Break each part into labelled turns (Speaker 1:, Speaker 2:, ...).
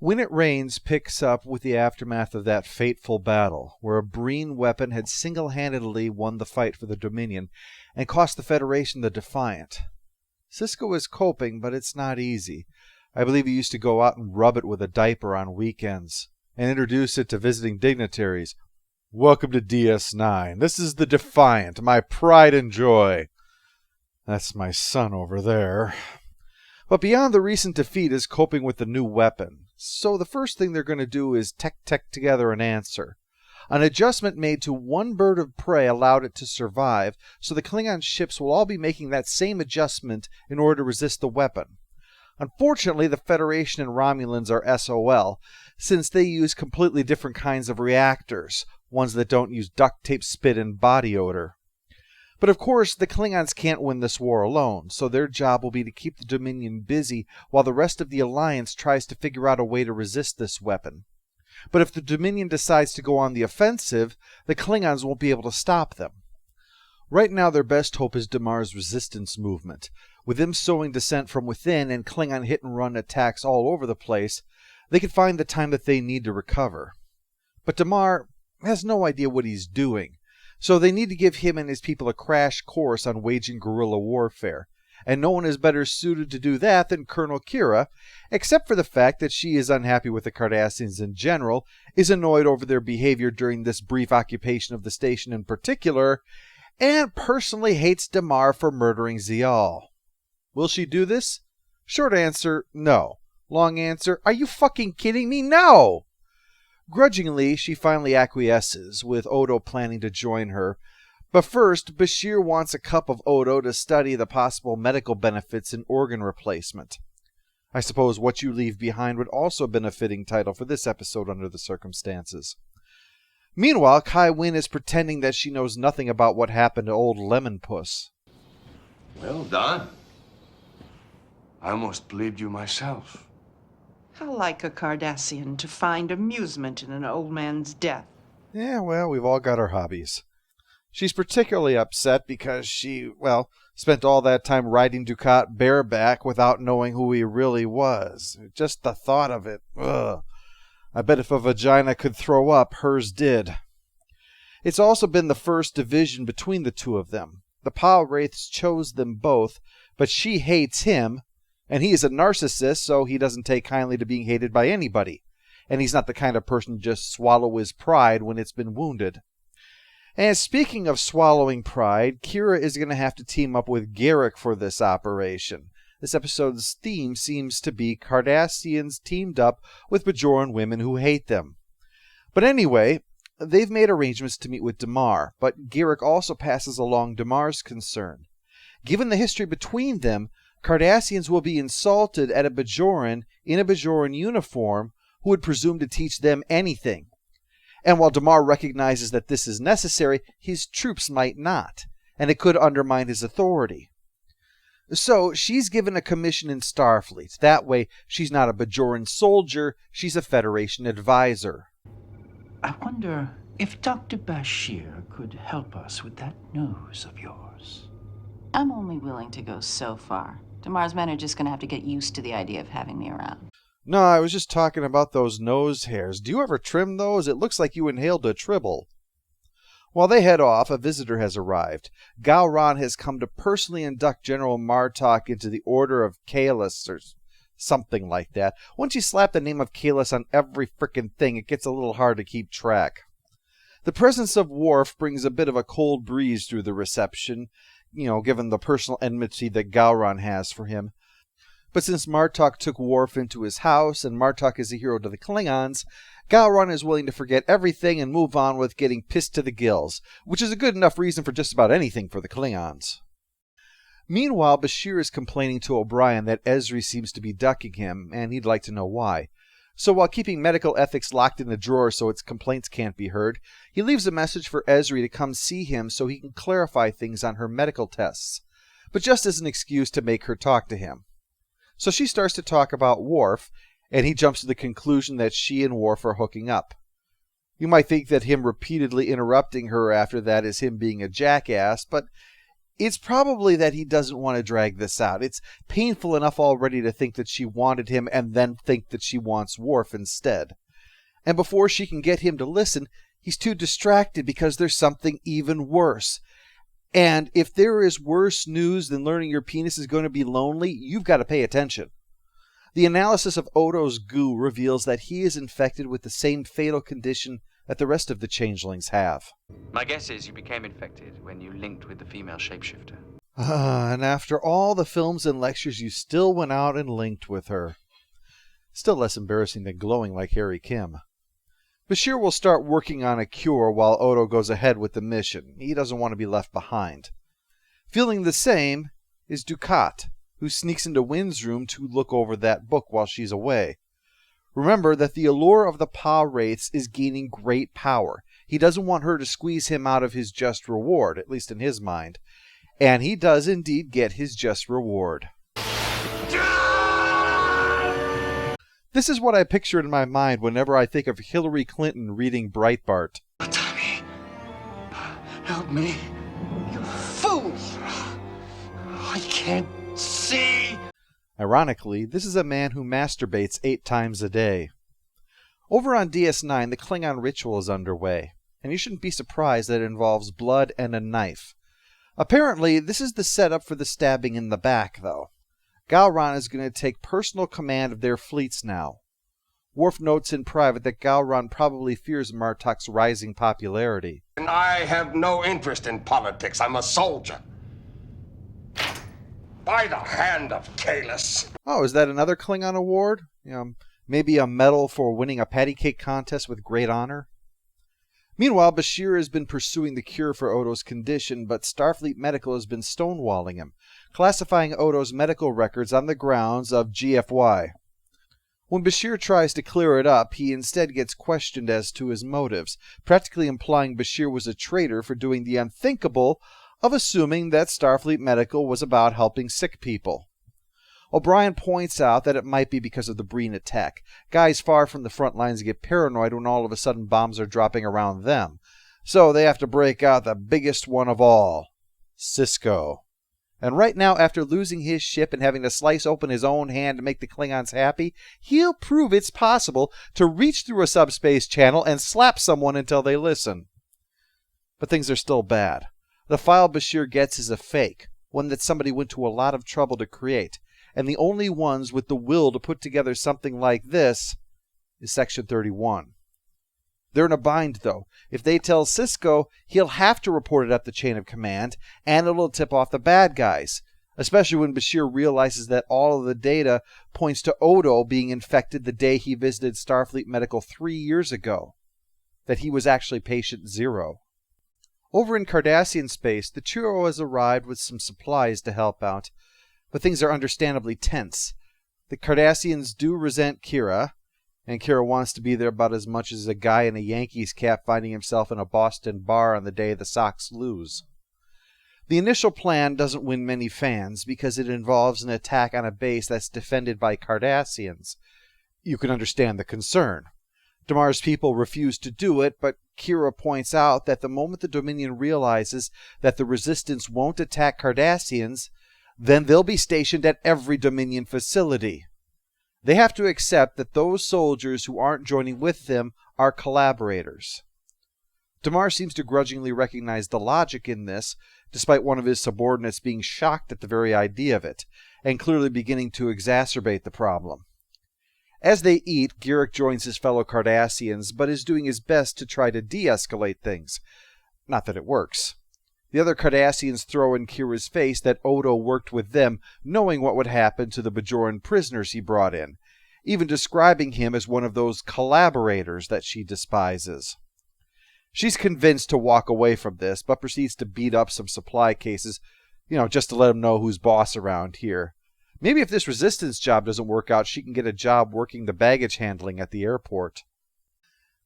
Speaker 1: When It Rains picks up with the aftermath of that fateful battle, where a Breen weapon had single-handedly won the fight for the Dominion and cost the Federation the Defiant. Sisko is coping, but it's not easy. I believe he used to go out and rub it with a diaper on weekends, and introduce it to visiting dignitaries. "Welcome to DS9. This is the Defiant, my pride and joy." That's my son over there. But beyond the recent defeat is coping with the new weapon. So the first thing they're going to do is tech together an answer. An adjustment made to one bird of prey allowed it to survive, so the Klingon ships will all be making that same adjustment in order to resist the weapon. Unfortunately, the Federation and Romulans are SOL, since they use completely different kinds of reactors, ones that don't use duct tape, spit, and body odor. But of course, the Klingons can't win this war alone, so their job will be to keep the Dominion busy while the rest of the Alliance tries to figure out a way to resist this weapon. But if the Dominion decides to go on the offensive, the Klingons won't be able to stop them. Right now, their best hope is Damar's resistance movement. With them sowing dissent from within and Klingon hit-and-run attacks all over the place, they can find the time that they need to recover. But Damar has no idea what he's doing, so they need to give him and his people a crash course on waging guerrilla warfare. And no one is better suited to do that than Colonel Kira, except for the fact that she is unhappy with the Cardassians in general, is annoyed over their behavior during this brief occupation of the station in particular, and personally hates Damar for murdering Zial. Will she do this? Short answer, no. Long answer, are you fucking kidding me? No! Grudgingly, she finally acquiesces, with Odo planning to join her. But first, Bashir wants a cup of Odo to study the possible medical benefits in organ replacement. I suppose What You Leave Behind would also have been a fitting title for this episode under the circumstances. Meanwhile, Kai Winn is pretending that she knows nothing about what happened to old Lemon Puss.
Speaker 2: Well done. I almost believed you myself.
Speaker 3: How like a Cardassian to find amusement in an old man's death.
Speaker 1: Yeah, well, we've all got our hobbies. She's particularly upset because she, spent all that time riding Dukat bareback without knowing who he really was. Just the thought of it, ugh. I bet if a vagina could throw up, hers did. It's also been the first division between the two of them. The Pile Wraiths chose them both, but she hates him, and he is a narcissist, so he doesn't take kindly to being hated by anybody. And he's not the kind of person to just swallow his pride when it's been wounded. And speaking of swallowing pride, Kira is going to have to team up with Garrick for this operation. This episode's theme seems to be Cardassians teamed up with Bajoran women who hate them. But anyway, they've made arrangements to meet with Damar, but Garrick also passes along Damar's concern. Given the history between them, Cardassians will be insulted at a Bajoran in a Bajoran uniform who would presume to teach them anything. And while Damar recognizes that this is necessary, his troops might not, and it could undermine his authority. So she's given a commission in Starfleet. That way, she's not a Bajoran soldier, she's a Federation advisor.
Speaker 4: I wonder if Dr. Bashir could help us with that nose of yours.
Speaker 5: I'm only willing to go so far. Damar's men are just going to have to get used to the idea of having me around.
Speaker 1: No, I was just talking about those nose hairs. Do you ever trim those? It looks like you inhaled a tribble. While they head off, a visitor has arrived. Gowron has come to personally induct General Martok into the Order of Kahless, or something like that. Once you slap the name of Kahless on every frickin' thing, it gets a little hard to keep track. The presence of Worf brings a bit of a cold breeze through the reception, given the personal enmity that Gowron has for him. But since Martok took Worf into his house, and Martok is a hero to the Klingons, Gowron is willing to forget everything and move on with getting pissed to the gills, which is a good enough reason for just about anything for the Klingons. Meanwhile, Bashir is complaining to O'Brien that Ezri seems to be ducking him, and he'd like to know why. So while keeping medical ethics locked in the drawer so its complaints can't be heard, he leaves a message for Ezri to come see him so he can clarify things on her medical tests, but just as an excuse to make her talk to him. So she starts to talk about Worf, and he jumps to the conclusion that she and Worf are hooking up. You might think that him repeatedly interrupting her after that is him being a jackass, but It's probably that he doesn't want to drag this out. It's painful enough already to think that she wanted him and then think that she wants Worf instead. And before she can get him to listen, he's too distracted because there's something even worse. And if there is worse news than learning your penis is going to be lonely, you've got to pay attention. The analysis of Odo's goo reveals that he is infected with the same fatal condition that the rest of the changelings have.
Speaker 6: My guess is you became infected when you linked with the female shapeshifter.
Speaker 1: And after all the films and lectures, you still went out and linked with her. Still less embarrassing than glowing like Harry Kim. Bashir will start working on a cure while Odo goes ahead with the mission. He doesn't want to be left behind. Feeling the same is Dukat, who sneaks into Winn's room to look over that book while she's away. Remember that the allure of the Pa Wraiths is gaining great power. He doesn't want her to squeeze him out of his just reward, at least in his mind. And he does indeed get his just reward. This is what I picture in my mind whenever I think of Hillary Clinton reading Breitbart.
Speaker 2: Tommy, help me.
Speaker 3: You fool!
Speaker 2: I can't see.
Speaker 1: Ironically, this is a man who masturbates 8 times a day. Over on DS9, the Klingon ritual is underway, and you shouldn't be surprised that it involves blood and a knife. Apparently, this is the setup for the stabbing in the back, though. Gowron is going to take personal command of their fleets now. Worf notes in private that Gowron probably fears Martok's rising popularity.
Speaker 2: And I have no interest in politics. I'm a soldier. By the hand of Kalis.
Speaker 1: Oh, is that another Klingon award? Maybe a medal for winning a patty cake contest with great honor? Meanwhile, Bashir has been pursuing the cure for Odo's condition, but Starfleet Medical has been stonewalling him, classifying Odo's medical records on the grounds of GFY. When Bashir tries to clear it up, he instead gets questioned as to his motives, practically implying Bashir was a traitor for doing the unthinkable of assuming that Starfleet Medical was about helping sick people. O'Brien points out that it might be because of the Breen attack. Guys far from the front lines get paranoid when all of a sudden bombs are dropping around them. So they have to break out the biggest one of all, Sisko. And right now, after losing his ship and having to slice open his own hand to make the Klingons happy, he'll prove it's possible to reach through a subspace channel and slap someone until they listen. But things are still bad. The file Bashir gets is a fake, one that somebody went to a lot of trouble to create, and the only ones with the will to put together something like this is Section 31. They're in a bind, though. If they tell Sisko, he'll have to report it up the chain of command, and it'll tip off the bad guys, especially when Bashir realizes that all of the data points to Odo being infected the day he visited Starfleet Medical 3 years ago, that he was actually patient 0. Over in Cardassian space, the trio has arrived with some supplies to help out, but things are understandably tense. The Cardassians do resent Kira, and Kira wants to be there about as much as a guy in a Yankees cap finding himself in a Boston bar on the day the Sox lose. The initial plan doesn't win many fans because it involves an attack on a base that's defended by Cardassians. You can understand the concern. Damar's people refuse to do it, but Kira points out that the moment the Dominion realizes that the Resistance won't attack Cardassians, then they'll be stationed at every Dominion facility. They have to accept that those soldiers who aren't joining with them are collaborators. Damar seems to grudgingly recognize the logic in this, despite one of his subordinates being shocked at the very idea of it, and clearly beginning to exacerbate the problem. As they eat, Garrick joins his fellow Cardassians, but is doing his best to try to de-escalate things. Not that it works. The other Cardassians throw in Kira's face that Odo worked with them, knowing what would happen to the Bajoran prisoners he brought in, even describing him as one of those collaborators that she despises. She's convinced to walk away from this, but proceeds to beat up some supply cases, just to let him know who's boss around here. Maybe if this resistance job doesn't work out, she can get a job working the baggage handling at the airport.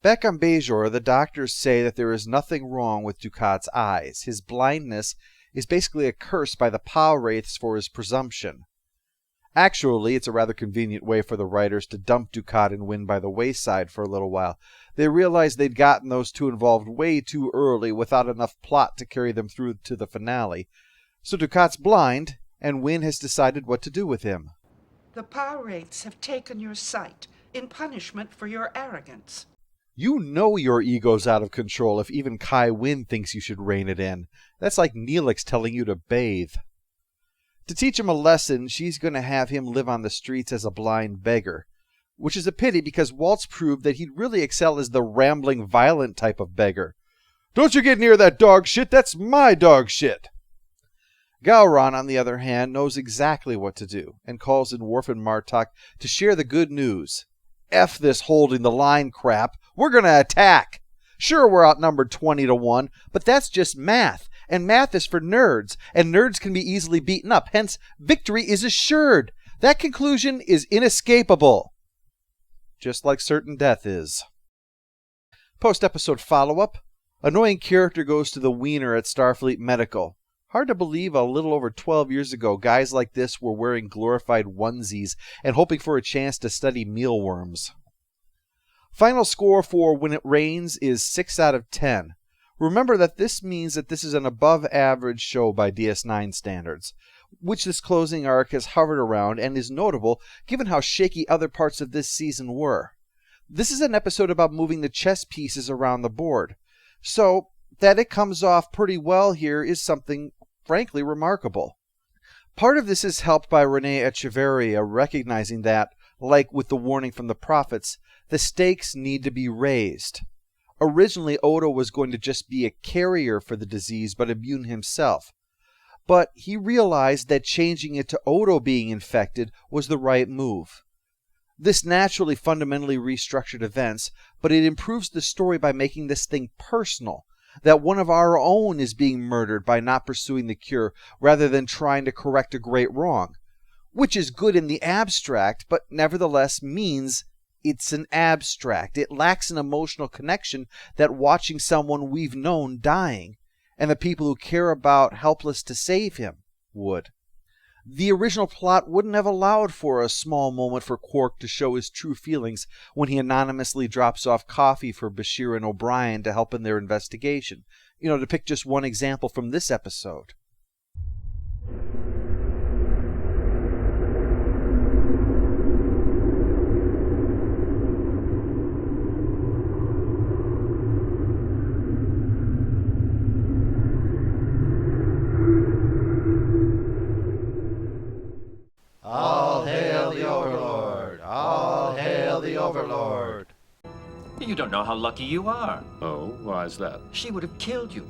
Speaker 1: Back on Bajor, the doctors say that there is nothing wrong with Dukat's eyes. His blindness is basically a curse by the Pa Wraiths for his presumption. Actually, it's a rather convenient way for the writers to dump Dukat and Winn by the wayside for a little while. They realized they'd gotten those two involved way too early without enough plot to carry them through to the finale. So Dukat's blind, and Winn has decided what to do with him.
Speaker 3: The power wraiths have taken your sight in punishment for your arrogance.
Speaker 1: You know your ego's out of control if even Kai Winn thinks you should rein it in. That's like Neelix telling you to bathe. To teach him a lesson, she's going to have him live on the streets as a blind beggar. Which is a pity because Waltz proved that he'd really excel as the rambling, violent type of beggar. Don't you get near that dog shit, that's my dog shit! Gowron, on the other hand, knows exactly what to do, and calls in Worf and Martok to share the good news. F this holding the line crap, we're gonna attack! Sure, we're outnumbered 20-1, but that's just math, and math is for nerds, and nerds can be easily beaten up, hence victory is assured. That conclusion is inescapable. Just like certain death is. Post-episode follow-up. Annoying character goes to the wiener at Starfleet Medical. Hard to believe a little over 12 years ago, guys like this were wearing glorified onesies and hoping for a chance to study mealworms. Final score for When It Rains is 6 out of 10. Remember that this means that this is an above-average show by DS9 standards, which this closing arc has hovered around and is notable given how shaky other parts of this season were. This is an episode about moving the chess pieces around the board, so that it comes off pretty well here is something frankly remarkable. Part of this is helped by Renee Echeverria recognizing that, like with the warning from the prophets, the stakes need to be raised. Originally, Odo was going to just be a carrier for the disease but immune himself. But he realized that changing it to Odo being infected was the right move. This naturally fundamentally restructured events, but it improves the story by making this thing personal, that one of our own is being murdered by not pursuing the cure rather than trying to correct a great wrong, which is good in the abstract, but nevertheless means it's an abstract. It lacks an emotional connection that watching someone we've known dying, and the people who care about helpless to save him, would. The original plot wouldn't have allowed for a small moment for Quark to show his true feelings when he anonymously drops off coffee for Bashir and O'Brien to help in their investigation. To pick just one example from this episode.
Speaker 7: All hail the Overlord! All hail the Overlord!
Speaker 4: You don't know how lucky you are.
Speaker 8: Oh, why's that?
Speaker 4: She would have killed you.